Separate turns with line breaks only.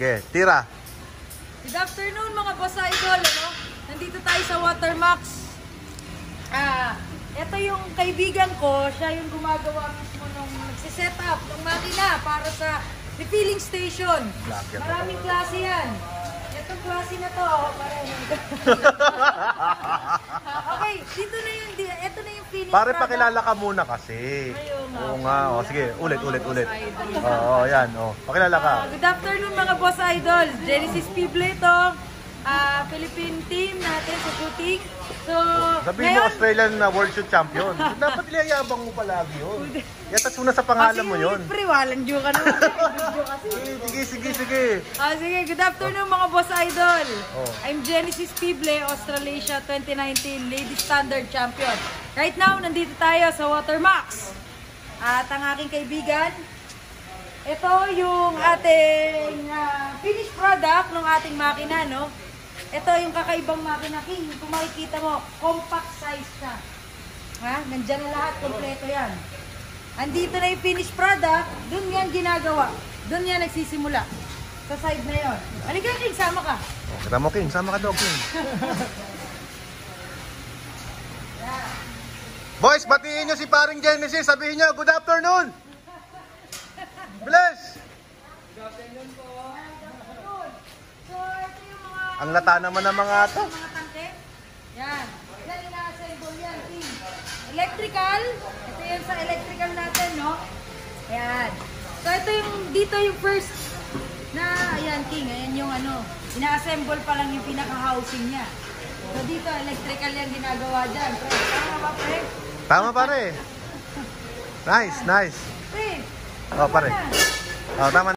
Sige, tira.
Good afternoon mga boss idol, ano? Nandito tayo sa Watermax. Ito yung kaibigan ko, siya yung gumagawa mismo nung nagsiset up ng makina para sa refilling station. Maraming klase yan. Itong klase na to, okay, dito na yung, ito na yung finish
Pare,
product.
pakilala ka muna kasi.
Ayun nga.
Oo nga, o sige, ulit. Oo, yan, o. Pakilala ka.
Good afternoon mga boss idol. Genesis Pible ito. Philippine team natin sa shooting. So,
Sabihin mo Australian World Shoot Champion. Dapat ilayabang mo palagi yun. Yatas mo na sa pangalan mo yun.
Pre, walang due ka naman.
Sige.
Sige, good afternoon mga boss idol.
Oh.
I'm Genesis Pible, Australasia 2019 Ladies Standard Champion. Right now, nandito tayo sa Watermax. At ang aking kaibigan, ito yung ating finished product ng ating makina, no? Ito yung kakaibang makina, King. Kung makikita mo, compact size siya. Ha? Nandyan na lahat, kompleto yan. Andito na yung finished product, dun yan ginagawa. Dun yan nagsisimula. Sa side na yon. Halika, King, sama ka.
Kita mo, King. Sama ka daw, King. Boys, batiin nyo si paring Genesis. Sabihin nyo, good afternoon. Bless.
Good afternoon po. So, ito yung mga...
Ang lata naman ng mga to.
Mga tangke. Yan. Yan, ina-assemble yan, King. Electrical. Ito yung sa electrical natin, no? Ayan. So, ito yung, dito yung first na, ayan, King. Ayan yung ano, ina-assemble pa lang yung pinaka-housing niya. So, dito, electrical yan ginagawa dyan. Pre, tama ba, pre?
Tama, pare. Nice.
Pre,
Oh, pare. Oh, tama.